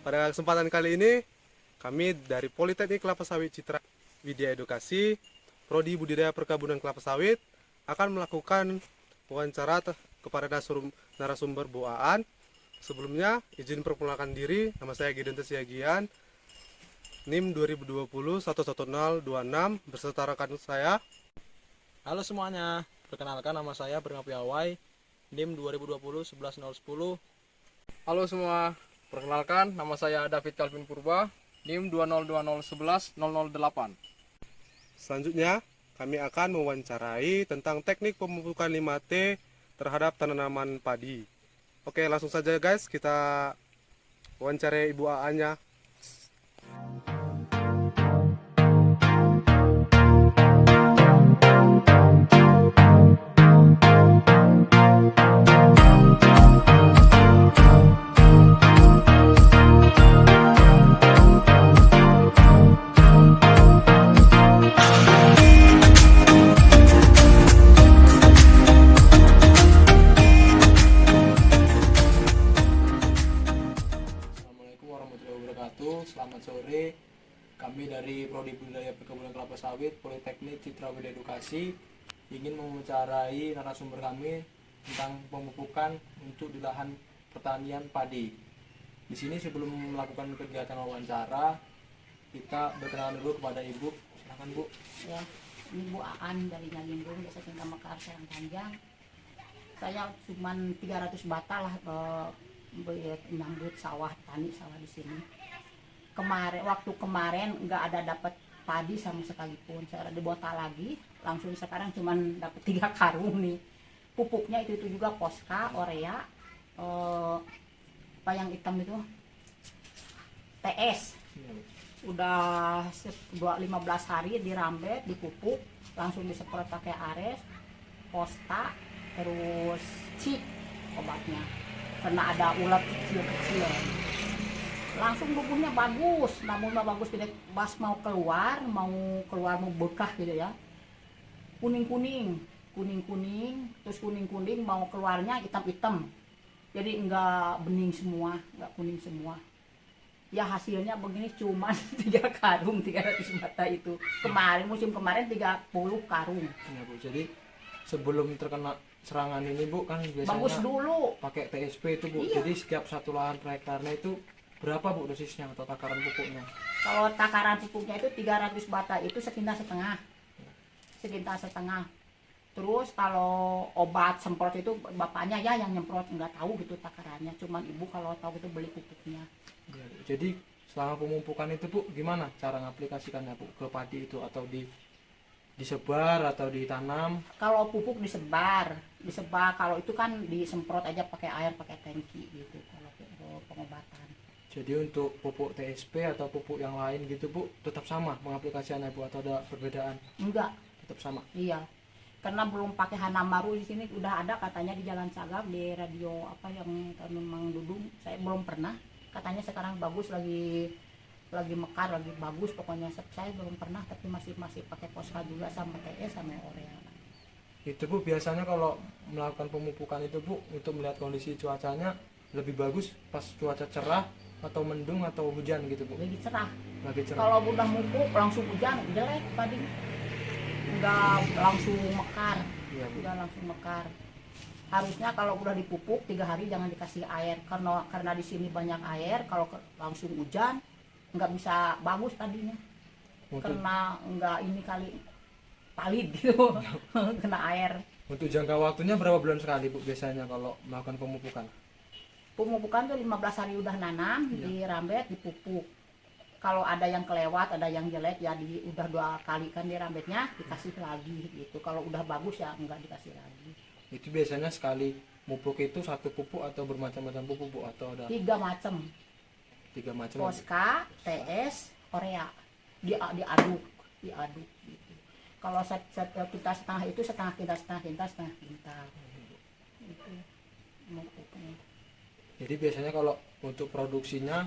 Pada kesempatan kali ini, kami dari Politeknik Kelapa Sawit Citra Widya Edukasi, Prodi Budidaya Perkebunan Kelapa Sawit, akan melakukan wawancara kepada narasumber BOAan. Sebelumnya, izin perkenalkan diri, nama saya Gideon Siagian, NIM 2020-11026, beserta rekan saya. Halo semuanya, perkenalkan nama saya Bernga Piawai, NIM 2020-11010. Halo semua, perkenalkan nama saya David Calvin Purba, NIM 2020111008. Selanjutnya, kami akan mewawancarai tentang teknik pemupukan 5T terhadap tanaman padi. Oke, langsung saja guys, kita wawancarai Ibu AA-nya. Selamat sore, kami dari Prodi Budidaya Perkebunan Kelapa Sawit Politeknik Citra Widya Edukasi ingin mewawancarai narasumber kami tentang pemupukan untuk di lahan pertanian padi. Di sini sebelum melakukan kegiatan wawancara, kita berkenalan dulu kepada Ibu. Silakan Bu. Ya, ini Bu Aan dari Nyalindung, Desa Tinggal Mekar, Serang Panjang. Saya cuma 300 bata lah menyambut sawah, tani sawah di sini. Waktu kemarin nggak ada dapat padi sama sekalipun. Saya ada dibota lagi, langsung sekarang cuma dapat 3 karung nih. Pupuknya itu juga Posca, Orea, apa yang hitam itu, TS. Udah 15 hari dirambet, dipupuk, langsung disemprot pakai Ares, Posta, terus Cik obatnya. Karena ada ulat kecil-kecil. Langsung bumbunya bagus, namun bagus tidak pas mau keluar mau bekah gitu ya, kuning terus kuning mau keluarnya hitam, jadi enggak bening semua, enggak kuning semua ya. Hasilnya begini cuma 3 karung 300 bata itu. Musim kemarin 30 karung Ya Bu, jadi sebelum terkena serangan ini Bu kan biasanya bagus dulu pakai TSP itu Bu. Iya. Jadi setiap satu lahan per hektarnya itu berapa Bu dosisnya atau takaran pupuknya? Kalau takaran pupuknya itu 300 bata itu sekintar setengah. Terus kalau obat semprot itu bapaknya ya yang nyemprot, nggak tahu gitu takarannya. Cuman ibu kalau tahu itu beli pupuknya. Ya, jadi selama pemupukan itu Bu, gimana cara ngaplikasikannya Bu ke padi itu, atau disebar atau ditanam? Kalau pupuk disebar. Kalau itu kan disemprot aja pakai air, pakai tangki gitu. Kalau pengobatan. Jadi untuk pupuk TSP atau pupuk yang lain gitu Bu, tetap sama pengaplikasiannya Bu atau ada perbedaan? Enggak. Tetap sama? Iya. Karena belum pakai Hanamaru di sini, udah ada katanya di Jalan Sagap di radio apa yang Mang Dudung. Saya belum pernah. Katanya sekarang bagus, lagi mekar, lagi bagus pokoknya. Saya belum pernah, tapi masih pakai Posca juga sama TS sama Orea. Itu Bu, biasanya kalau melakukan pemupukan itu Bu, untuk melihat kondisi cuacanya lebih bagus pas cuaca cerah atau mendung atau hujan gitu Bu? Lagi cerah. Kalau udah mupuk langsung hujan, jelek padi. Enggak langsung mekar. Iya, Bu. Udah langsung mekar. Harusnya kalau udah dipupuk 3 hari jangan dikasih air, karena di sini banyak air. Kalau langsung hujan nggak bisa bagus tadinya, karena nggak ini kali palit gitu. Kena air. Untuk jangka waktunya berapa bulan sekali Bu biasanya kalau melakukan pemupukan? Pemupukan tuh 15 hari udah nanam, dirambet, dipupuk. Kalau ada yang kelewat, ada yang jelek ya udah 2 kali kan dirambetnya, dikasih lagi gitu. Kalau udah bagus ya enggak dikasih lagi. Itu biasanya sekali pupuk itu satu pupuk atau bermacam-macam pupuk Bu, atau ada 3 macam. 3 macam? Posca, TS, Urea. Diaduk gitu. Kalau kita setengah itu setengah kintal. Itu pupuknya. Jadi biasanya kalau untuk produksinya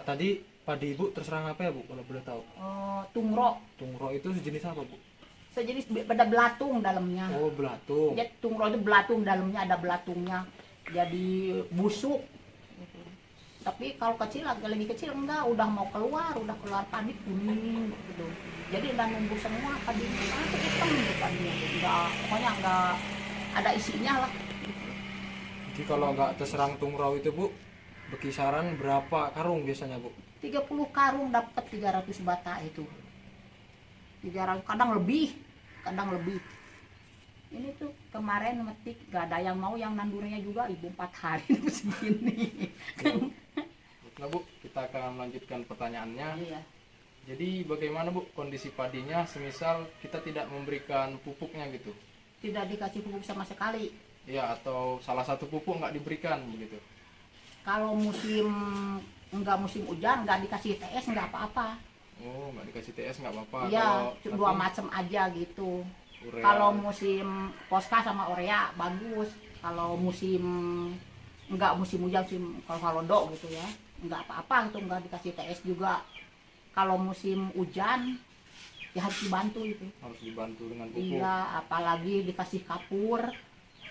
tadi padi Ibu terserang apa ya Bu kalau boleh tahu? Tungro, Tungro itu sejenis apa Bu? sejenis pada belatung dalamnya. Oh, belatung. Jadi tungro itu belatung, dalamnya ada belatungnya. Jadi busuk. Gitu. Tapi kalau kecil, lagi kecil enggak, udah mau keluar padi kuning gitu. Jadi udah nunggu semua padinya, itu hitam gitu padinya. Enggak, pokoknya enggak ada isinya lah. Jadi kalau nggak terserang tungro itu Bu, berkisaran berapa karung biasanya Bu? 30 karung dapat 300 bata itu. 300, kadang lebih. Ini tuh kemarin metik gak ada yang mau, yang nandurnya juga ibu 4 hari segini. Nah Bu, kita akan melanjutkan pertanyaannya. Iya. Jadi bagaimana Bu kondisi padinya semisal kita tidak memberikan pupuknya gitu? Tidak dikasih pupuk sama sekali. Ya, atau salah satu pupuk nggak diberikan begitu? Kalau musim hujan nggak dikasih TS nggak apa-apa. Oh, nggak dikasih TS nggak apa-apa. Iya, Kalau 2 tapi macam aja gitu. urea, Kalau musim Posca sama Urea bagus. Kalau musim hujan, kalau halodo gitu ya, nggak apa-apa gitu, nggak dikasih TS juga. Kalau musim hujan ya harus dibantu itu. harus dibantu dengan pupuk. Iya, apalagi dikasih kapur.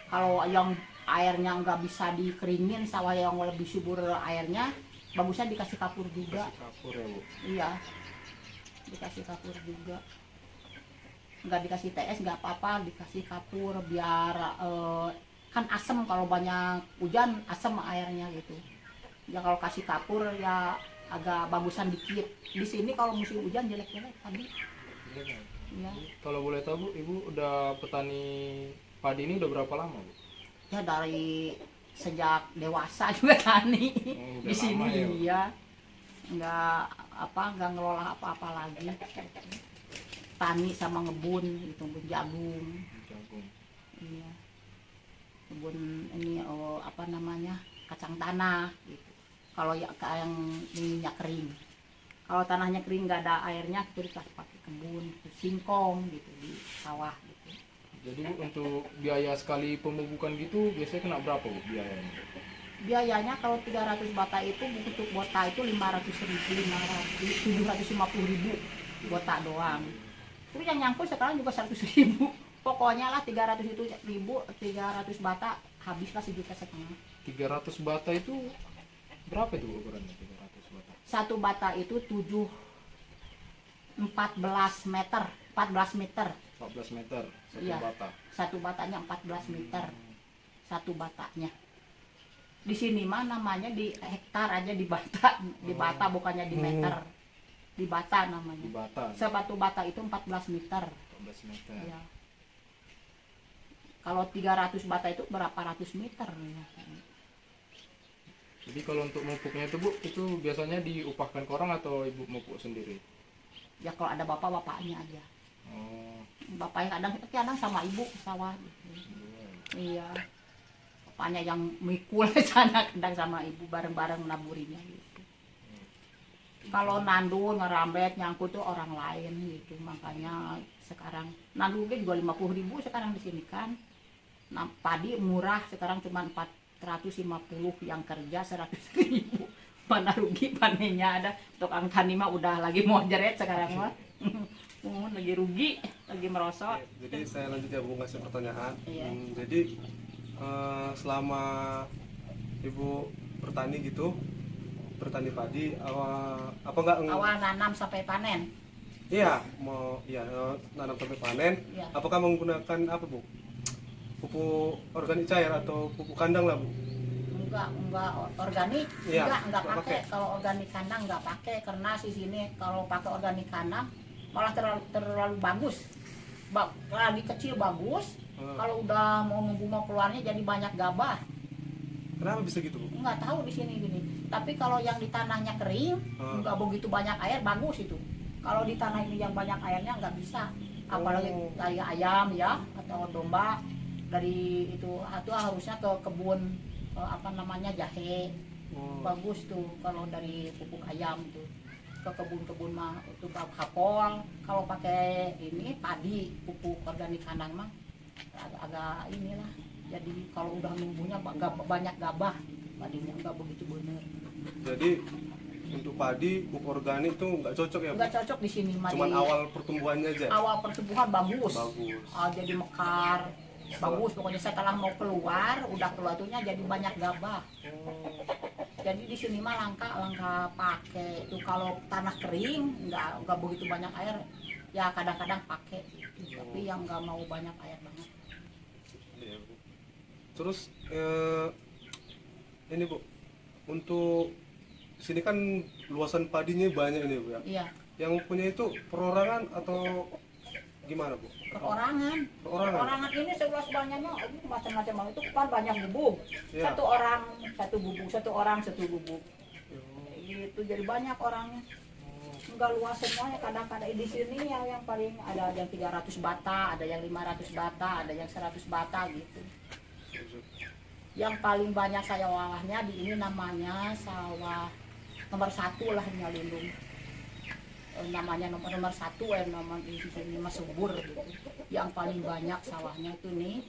Kalau yang airnya nggak bisa dikeringin, sawah yang lebih subur airnya, bagusnya dikasih kapur juga. Kasih kapur ya Bu. Iya, dikasih kapur juga. Nggak dikasih TS nggak apa-apa, dikasih kapur biar kan asem, kalau banyak hujan asem airnya gitu. Ya kalau kasih kapur ya agak bagusan dikit. Di sini kalau musim hujan jelek-jelek tadi. Ya, Kalau boleh tahu Bu, Ibu udah petani padi ini udah berapa lama Bu? ya dari sejak dewasa juga tani Oh, udah di sini lama ya, Bu? ya. Nggak ngelola apa-apa lagi. Tani sama ngebun gitu, ngebun jagung. Jagung. Iya. Kebun ini kacang tanah gitu. Kalau yang ininya kering. Kalau tanahnya kering nggak ada airnya, itu dikasih pakai kebun, gitu, singkong gitu di sawah gitu. Jadi Bu, untuk biaya sekali pemupukan gitu biasanya kena berapa Bu biayanya? Biayanya kalau 300 bata itu untuk bota itu 750.000 bota doang. Terus yang nyangkut sekarang juga 100.000. Pokoknya lah 300 bata habislah 1,5 juta. 300 bata itu berapa itu ukurannya 300 bata? Satu bata itu 14 meter. 14 meter satu Iya. bata. Satu batanya 14 meter. Satu batanya. Di sini mah namanya di hektar aja, di bata bukannya di meter. Di bata Di namanya. bata Satu bata itu 14 meter. 14 meter. Ya. Kalau 300 bata itu berapa ratus meter ya. Jadi kalau untuk mupuknya itu Bu, itu biasanya diupahkan ke orang atau Ibu mupuk sendiri? Ya kalau ada bapaknya aja. Oh, Bapaknya kadang sama ibu ke sawah gitu. Iya. Bapaknya yang mikul ke sana, kadang sama ibu bareng-bareng naburinya gitu. Kalau nandu ngerambet nyangkut tuh orang lain gitu. Makanya sekarang nandu juga 50.000 sekarang di sini kan. Nah, padi murah sekarang cuma 450, yang kerja 100.000. Mana rugi panennya ada. Tukang tani mah udah lagi mau jeret sekarang mah. Lagi rugi, lagi merosot. Jadi saya lanjut ya Bu, ngasih pertanyaan. Iya. Jadi selama Ibu bertani gitu, bertani padi, apa enggak? Awal nanam sampai panen. Iya, nanam sampai panen. Iya. Apakah menggunakan apa Bu? pupuk organik cair atau pupuk kandang lah Bu? Enggak organik, Iya, enggak enggak pakai. pakai. Kalau organik kandang enggak pakai karena di sini kalau pakai organik kandang malah terlalu bagus. Lagi kecil bagus, kalau udah mau nunggu mau keluarnya jadi banyak gabah. Kenapa bisa gitu Bu? Nggak tahu di sini gini. Tapi kalau yang di tanahnya kering, nggak begitu banyak air, bagus itu. Kalau di tanah ini yang banyak airnya nggak bisa. Apalagi kayak ayam ya atau domba dari itu harusnya ke kebun apa namanya jahe. Bagus tuh kalau dari pupuk ayam tuh ke kebun-kebun mah itu kapol. Kalau pakai ini padi pupuk organik kandang mah agak inilah. Jadi kalau udah numbuhnya banyak gabah, padinya nggak begitu bener. Jadi untuk padi pupuk organik itu nggak cocok ya Bu? Nggak cocok di sini mah. Cuman awal pertumbuhannya aja? Awal pertumbuhan bagus. Bagus. Jadi mekar, bagus. Pokoknya setelah mau keluar, udah keluar tuhnya jadi banyak gabah. Jadi di sini mah langka pakai itu kalau tanah kering nggak begitu banyak air, ya kadang-kadang pakai. Tapi yang nggak mau banyak air banget. Iya, Bu. Terus ini Bu, untuk sini kan luasan padinya banyak ini Bu ya. Iya, Yang punya itu perorangan atau gimana Bu? perorangan. Perorangan. Perorangan ini seluas banyaknya macam-macam itu kan banyak gubuk. Iya. Satu orang satu gubuk, satu orang satu gubuk. Itu jadi banyak orangnya. Enggak luas semuanya, kadang-kadang di sini yang paling ada yang 300 bata, ada yang 500 bata, ada yang 100 bata gitu. Yang paling banyak sawahnya di ini namanya sawah nomor 1 lah di Nyalindung. Namanya nomor 1 nama di sini Mas Subur gitu. Yang paling banyak sawahnya itu nih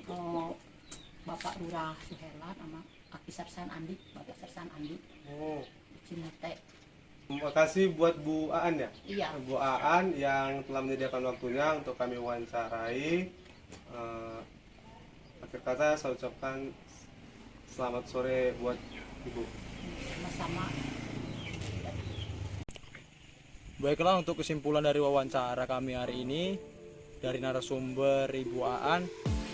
Bapak Lurah Suherlan sama Aki Sersan Andi, Bapak Sersan Andi. Oh. Cimete. Terima kasih buat Bu Aan ya. Iya. Bu Aan yang telah menyediakan waktunya untuk kami wawancarai. Akhir kata saya ucapkan selamat sore buat Ibu. Sama-sama. Baiklah, untuk kesimpulan dari wawancara kami hari ini dari narasumber Ibu Aan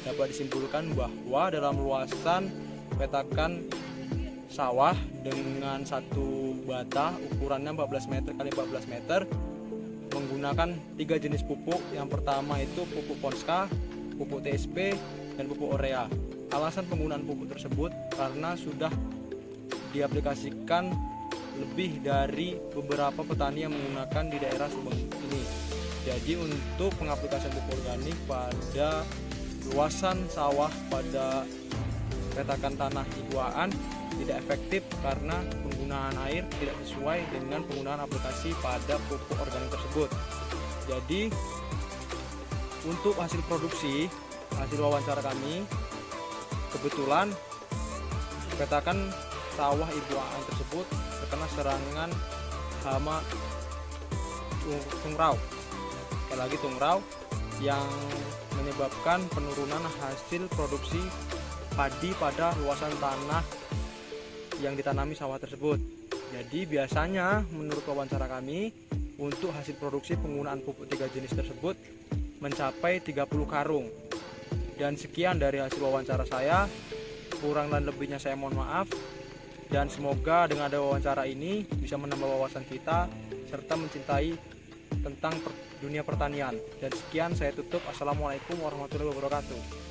dapat disimpulkan bahwa dalam luasan petakan sawah dengan satu bata ukurannya 14 meter kali 14 meter menggunakan 3 jenis pupuk. Yang pertama itu pupuk Ponska, pupuk TSP, dan pupuk urea. Alasan penggunaan pupuk tersebut karena sudah diaplikasikan lebih dari beberapa petani yang menggunakan di daerah Subang ini. Jadi untuk pengaplikasian pupuk organik pada luasan sawah pada petakan tanah Ibu Aan tidak efektif karena penggunaan air tidak sesuai dengan penggunaan aplikasi pada pupuk organik tersebut. Jadi untuk hasil produksi, hasil wawancara kami, kebetulan petakan sawah Ibu Aan tersebut terkena serangan hama tungrau, sekali lagi tungrau, yang menyebabkan penurunan hasil produksi padi pada luasan tanah yang ditanami sawah tersebut. Jadi biasanya menurut wawancara kami untuk hasil produksi penggunaan pupuk 3 jenis tersebut mencapai 30 karung. Dan sekian dari hasil wawancara saya, kurang dan lebihnya saya mohon maaf, dan semoga dengan ada wawancara ini bisa menambah wawasan kita serta mencintai tentang dunia pertanian. Dan sekian, saya tutup. Assalamualaikum warahmatullahi wabarakatuh.